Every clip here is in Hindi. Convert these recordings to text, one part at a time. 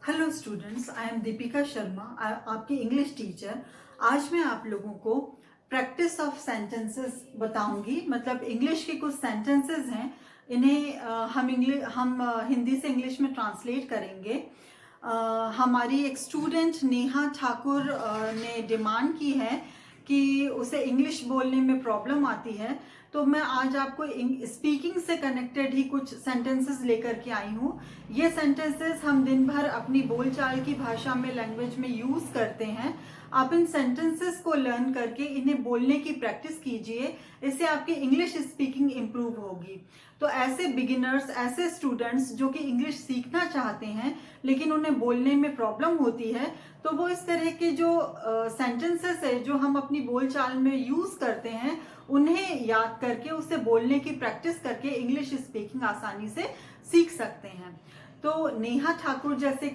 Hello students, I am Deepika Sharma, आपकी इंग्लिश टीचर। आज मैं आप लोगों को प्रैक्टिस ऑफ सेंटेंसेस बताऊंगी। मतलब इंग्लिश के कुछ सेंटेंसेस हैं, इन्हें हम हिंदी से इंग्लिश में ट्रांसलेट करेंगे। हमारी एक स्टूडेंट नेहा ठाकुर ने डिमांड की है कि उसे इंग्लिश बोलने में प्रॉब्लम आती है, तो मैं आज आपको स्पीकिंग से कनेक्टेड ही कुछ सेंटेंसेस लेकर के आई हूँ। ये सेंटेंसेस हम दिन भर अपनी बोलचाल की भाषा में, लैंग्वेज में यूज करते हैं। आप इन सेंटेंसेस को लर्न करके इन्हें बोलने की प्रैक्टिस कीजिए, इससे आपकी इंग्लिश स्पीकिंग इंप्रूव होगी। तो ऐसे बिगिनर्स, ऐसे स्टूडेंट्स जो कि इंग्लिश सीखना चाहते हैं लेकिन उन्हें बोलने में प्रॉब्लम होती है, तो वो इस तरह के जो सेंटेंसेस है जो हम अपनी बोलचाल में यूज करते हैं, उन्हें याद करके उसे बोलने की प्रैक्टिस करके इंग्लिश स्पीकिंग आसानी से सीख सकते हैं। तो नेहा ठाकुर जैसे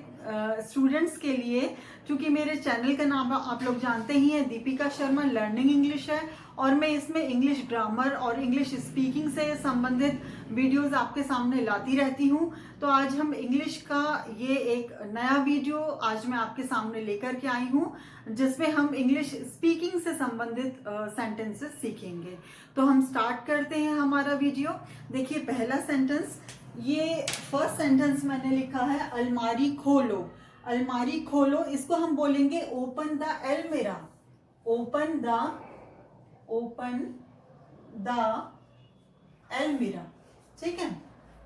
स्टूडेंट्स के लिए, क्योंकि मेरे चैनल का नाम आप लोग जानते ही हैं, दीपिका शर्मा लर्निंग इंग्लिश है, और मैं इसमें इंग्लिश ग्रामर और इंग्लिश स्पीकिंग से संबंधित वीडियोस आपके सामने लाती रहती हूँ। तो आज हम इंग्लिश का ये एक नया वीडियो आज मैं आपके सामने लेकर के आई हूँ, जिसमें हम इंग्लिश स्पीकिंग से संबंधित सेंटेंसेस सीखेंगे। तो हम स्टार्ट करते हैं हमारा वीडियो। देखिए पहला सेंटेंस, ये फर्स्ट सेंटेंस मैंने लिखा है, अलमारी खोलो। अलमारी खोलो, इसको हम बोलेंगे ओपन द अलमीरा। ओपन द अलमीरा, ठीक है।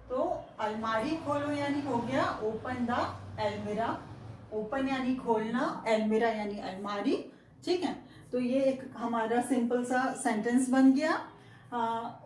तो अलमारी खोलो यानी हो गया ओपन द अलमीरा। ओपन यानी खोलना, अलमीरा यानी अलमारी, ठीक है। तो ये एक हमारा सिंपल सा सेंटेंस बन गया।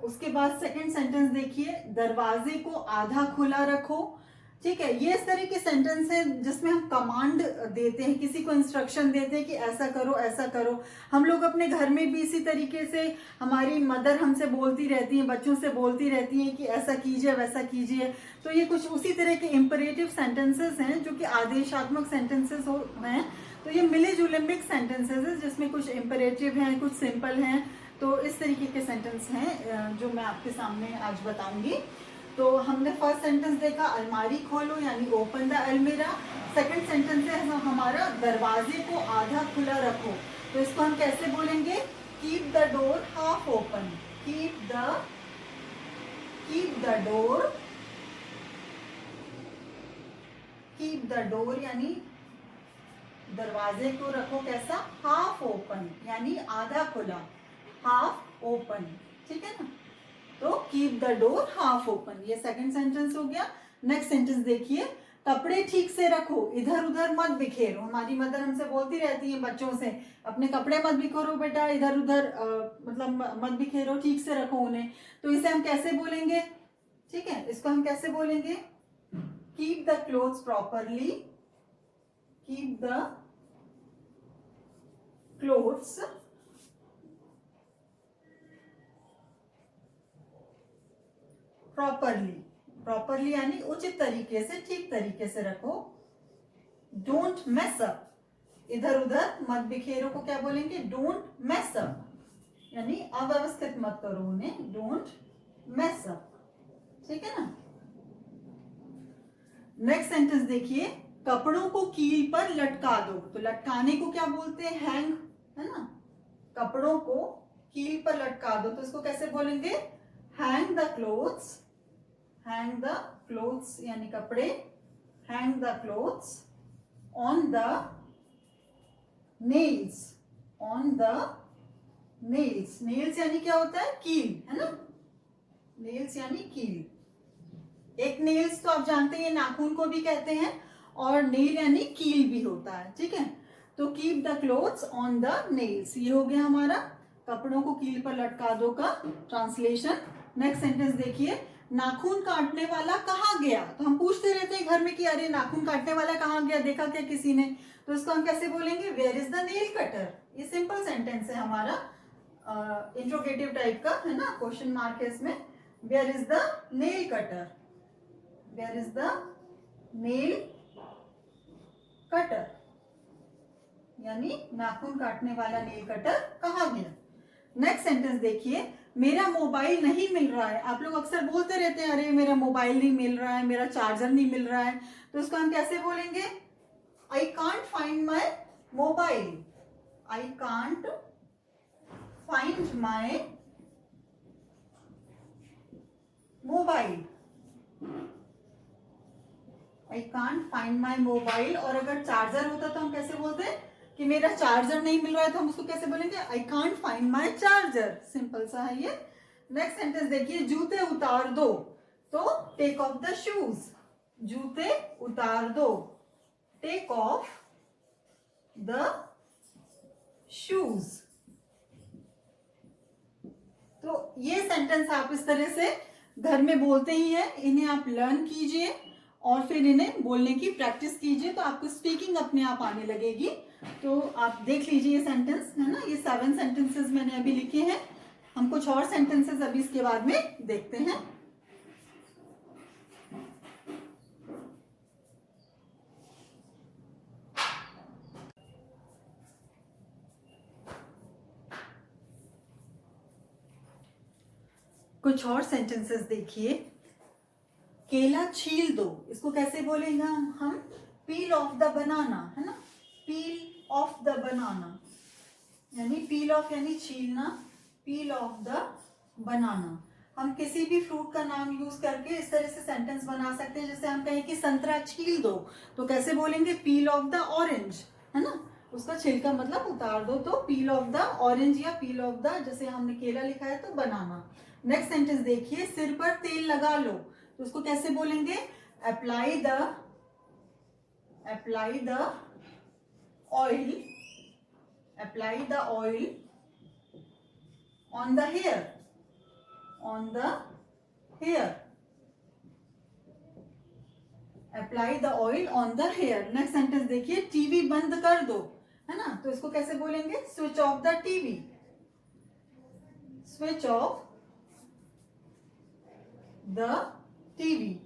उसके बाद सेकंड सेंटेंस देखिए, दरवाजे को आधा खुला रखो, ठीक है। ये इस तरह के सेंटेंस है जिसमें हम कमांड देते हैं, किसी को इंस्ट्रक्शन देते हैं कि ऐसा करो ऐसा करो। हम लोग अपने घर में भी इसी तरीके से, हमारी मदर हमसे बोलती रहती हैं, बच्चों से बोलती रहती हैं कि ऐसा कीजिए वैसा कीजिए। तो ये कुछ उसी तरह के इंपरेटिव सेंटेंसेस हैं जो कि आदेशात्मक सेंटेंसेस हैं। तो ये मिले जुले मिक्स सेंटेंसेस है जिसमें कुछ इंपरेटिव हैं, कुछ सिंपल हैं। तो इस तरीके के सेंटेंस हैं जो मैं आपके सामने आज बताऊंगी। तो हमने फर्स्ट सेंटेंस देखा, अलमारी खोलो यानी ओपन द अलमीरा। सेकंड सेंटेंस है हमारा, दरवाजे को आधा खुला रखो। तो इसको हम कैसे बोलेंगे, keep the door half open. Keep the door यानी दरवाजे को रखो कैसा, हाफ ओपन यानी आधा खुला, हाफ ओपन, ठीक है ना। तो keep the door half open, ये सेकंड सेंटेंस हो गया। नेक्स्ट सेंटेंस देखिए, कपड़े ठीक से रखो, इधर उधर मत बिखेरो। हमारी मदर हमसे बोलती रहती है बच्चों से, अपने कपड़े मत बिखेरो बेटा, इधर उधर मतलब मत बिखेरो, ठीक से रखो उन्हें। तो इसे हम कैसे बोलेंगे, ठीक है, इसको हम कैसे बोलेंगे, keep the clothes properly. Keep the clothes properly. Properly यानी उचित तरीके से, ठीक तरीके से रखो। डोंट मेस अप, इधर उधर मत बिखेरो को क्या बोलेंगे, डोंट मेस अप यानी अव्यवस्थित मत करो उन्हें, डोंट मेस अप, ठीक है ना। नेक्स्ट सेंटेंस देखिए, कपड़ों को कील पर लटका दो। तो लटकाने को क्या बोलते हैं, हैंग, है ना। कपड़ों को कील पर लटका दो, तो इसको कैसे बोलेंगे, hang the clothes. Hang the clothes यानी कपड़े, hang the clothes on the nails. On the nails, nails यानी क्या होता है, कील, है ना। नेल्स यानी कील। एक नेल्स तो आप जानते हैं नाखून को भी कहते हैं, और नेल यानी कील भी होता है, ठीक है। तो keep the clothes on the nails, ये हो गया हमारा कपड़ों को कील पर लटका दो का ट्रांसलेशन। नेक्स्ट सेंटेंस देखिए, नाखून काटने वाला कहाँ गया। तो हम पूछते रहते हैं घर में कि अरे नाखून काटने वाला कहाँ गया, देखा क्या किसी ने। तो इसको हम कैसे बोलेंगे, where is the nail cutter. ये सिंपल सेंटेंस है हमारा, इंट्रोगेटिव टाइप का, है ना, क्वेश्चन मार्क है इसमें। Where is the nail cutter, where is the nail cutter यानी नाखून काटने वाला नेल कटर कहाँ गया। नेक्स्ट सेंटेंस देखिए, मेरा मोबाइल नहीं मिल रहा है। आप लोग अक्सर बोलते रहते हैं, अरे मेरा मोबाइल नहीं मिल रहा है, मेरा चार्जर नहीं मिल रहा है। तो इसको हम कैसे बोलेंगे, I can't find my mobile. I can't find my mobile. I can't find my mobile. और अगर चार्जर होता तो हम कैसे बोलते हैं कि मेरा चार्जर नहीं मिल रहा है, तो हम उसको कैसे बोलेंगे? I can't find my charger. Simple सा है ये. नेक्स्ट सेंटेंस देखिए, जूते उतार दो, तो टेक ऑफ द शूज. जूते उतार दो, टेक ऑफ द शूज. तो ये सेंटेंस आप इस तरह से घर में बोलते ही हैं. इन्हें आप लर्न कीजिए और फिर इन्हें बोलने की प्रैक्टिस कीजिए, तो आपको स्पीकिंग अपने आप आने लगेगी. तो आप देख लीजिए ये सेंटेंस है ना, ये 7 सेंटेंसेस मैंने अभी लिखे हैं. हम कुछ और सेंटेंसेस अभी इसके बाद में देखते हैं. कुछ और सेंटेंसेस देखिए. केला छील दो, इसको कैसे बोलेंगे हम? पील ऑफ द बनाना, है ना. पील ऑफ द बनाना, यानी पील ऑफ यानी छीलना, पील ऑफ द बनाना. हम किसी भी फ्रूट का नाम यूज करके इस तरह से सेंटेंस बना सकते हैं. जैसे हम कहें कि संतरा छील दो, तो कैसे बोलेंगे? पील ऑफ द ऑरेंज, है ना. उसका छिलका मतलब उतार दो, तो पील ऑफ द ऑरेंज या पील ऑफ द, जैसे हमने केला लिखा है तो बनाना. नेक्स्ट सेंटेंस देखिए, सिर पर तेल लगा लो, तो उसको कैसे बोलेंगे? Apply the oil, apply the oil on the hair, on the hair. Apply the oil on the hair. Next sentence देखिए, टीवी बंद कर दो, है ना. तो इसको कैसे बोलेंगे? Switch off the TV, switch off the TV.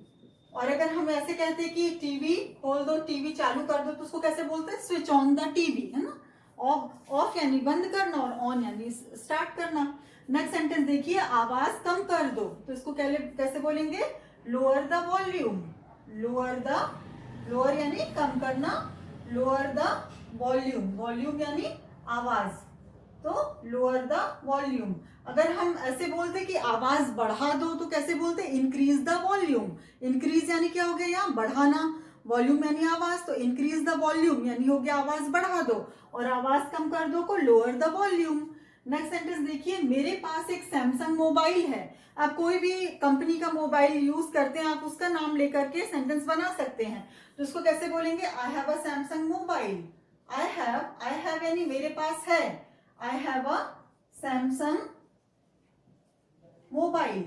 और अगर हम ऐसे कहते हैं कि टीवी खोल दो, टीवी चालू कर दो, तो उसको कैसे बोलते हैं? स्विच ऑन द टीवी, है ना. ऑफ यानी बंद करना और ऑन यानी स्टार्ट करना. नेक्स्ट सेंटेंस देखिए, आवाज कम कर दो, तो इसको कैसे बोलेंगे? लोअर द वॉल्यूम, लोअर यानी कम करना, लोअर द वॉल्यूम, वॉल्यूम यानी आवाज, तो लोअर द वॉल्यूम. अगर हम ऐसे बोलते कि आवाज बढ़ा दो, तो कैसे बोलते? Increase the volume. इंक्रीज यानी क्या हो गया? यहाँ बढ़ाना, वॉल्यूम यानी आवाज, तो इंक्रीज द वॉल्यूम यानी हो गया आवाज बढ़ा दो, और आवाज कम कर दो को lower the volume. Next sentence देखिए, मेरे पास एक सैमसंग मोबाइल है. आप कोई भी कंपनी का मोबाइल यूज करते हैं, आप उसका नाम लेकर के सेंटेंस बना सकते हैं. तो उसको कैसे बोलेंगे? I have a Samsung mobile. I have यानी मेरे पास है. I have a Samsung mobile.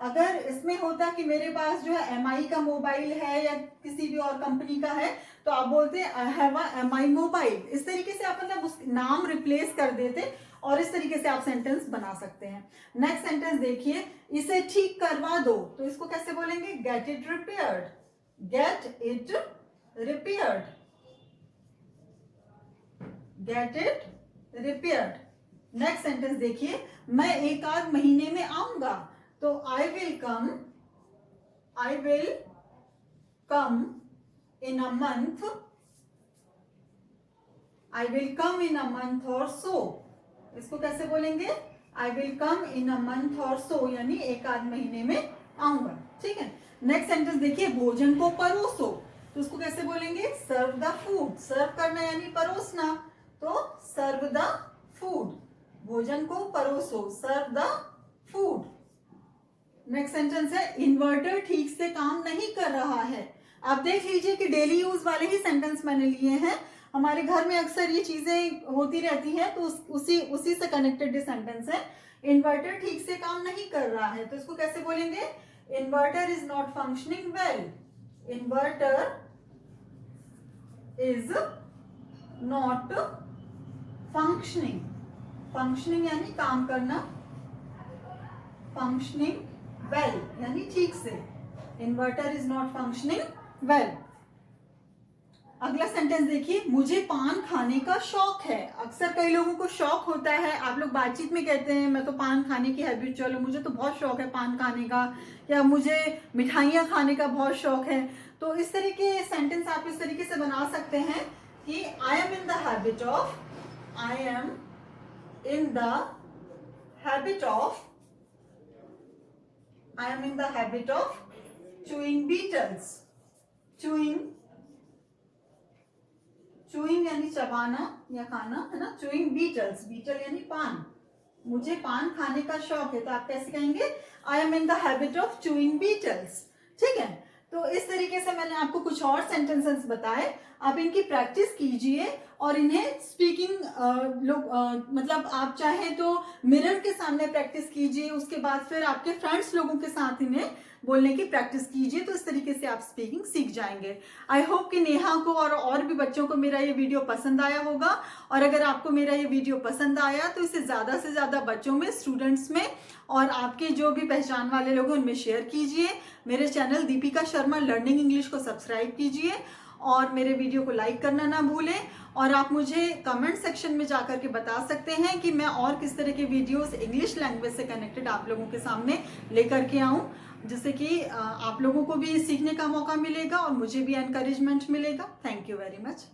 अगर इसमें होता कि मेरे पास जो है MI का मोबाइल है या किसी भी और कंपनी का है, तो आप बोलते I have a MI mobile. इस तरीके से आप मतलब उस नाम रिप्लेस कर देते और इस तरीके से आप सेंटेंस बना सकते हैं. नेक्स्ट सेंटेंस देखिए, इसे ठीक करवा दो, तो इसको कैसे बोलेंगे? Get it repaired, get it repaired, get it repaired. Next sentence देखिए, मैं एक आध महीने में आऊंगा, तो I will come in a month, I will come in a month और सो. इसको कैसे बोलेंगे? I will come in a month और सो, यानी एक आध महीने में आऊंगा. ठीक है. नेक्स्ट सेंटेंस देखिए, भोजन को परोसो, तो उसको कैसे बोलेंगे? सर्व द फूड. सर्व करना यानी परोसना, तो सर्व द फूड. भोजन को परोसो, serve the food. Next sentence है, इन्वर्टर ठीक से काम नहीं कर रहा है. आप देख लीजिए कि डेली यूज वाले ही सेंटेंस मैंने लिए हैं. हमारे घर में अक्सर ये चीजें होती रहती हैं, तो उसी से कनेक्टेड सेंटेंस है. इन्वर्टर ठीक से काम नहीं कर रहा है, तो इसको कैसे बोलेंगे? Inverter is not functioning well. Inverter is not functioning. Functioning यानी काम करना, फंक्शनिंग वेल यानी ठीक से. Inverter is not functioning well. अगला सेंटेंस देखिए, मुझे पान खाने का शौक है। अक्सर कई लोगों को शौक होता है, आप लोग बातचीत में कहते हैं मैं तो पान खाने की हैबिचुअल हूँ, मुझे तो बहुत शौक है पान खाने का, या मुझे मिठाइयाँ खाने का बहुत शौक है। तो इस तरह के सेंटेंस आप इस तरीके से बना सकते हैं कि I am in the habit of, I am in the habit of, I am in the habit of chewing betels. Chewing यानी चबाना या खाना, है ना। चूइंग बीटल्स, बीटल यानी पान। मुझे पान खाने का शौक है, तो आप कैसे कहेंगे, I am in the habit of chewing betels. ठीक है, तो इस तरीके से मैंने आपको कुछ और सेंटेंसेस बताए, आप इनकी प्रैक्टिस कीजिए और इन्हें स्पीकिंग मतलब आप चाहें तो मिरर के सामने प्रैक्टिस कीजिए, उसके बाद फिर आपके फ्रेंड्स लोगों के साथ इन्हें बोलने की प्रैक्टिस कीजिए, तो इस तरीके से आप स्पीकिंग सीख जाएंगे। आई होप कि नेहा को और भी बच्चों को मेरा ये वीडियो पसंद आया होगा, और अगर आपको मेरा ये वीडियो पसंद आया तो इसे ज़्यादा से ज़्यादा बच्चों में, स्टूडेंट्स में और आपके जो भी पहचान वाले लोग हैं उनमें शेयर कीजिए। मेरे channel Deepika Sharma learning English को सब्सक्राइब कीजिए और मेरे वीडियो को लाइक करना ना भूलें। और आप मुझे कमेंट सेक्शन में जाकर के बता सकते हैं कि मैं और किस तरह के वीडियोस इंग्लिश लैंग्वेज से कनेक्टेड आप लोगों के सामने लेकर के आऊं, जिससे कि आप लोगों को भी सीखने का मौका मिलेगा और मुझे भी एनकरेजमेंट मिलेगा। Thank you very much.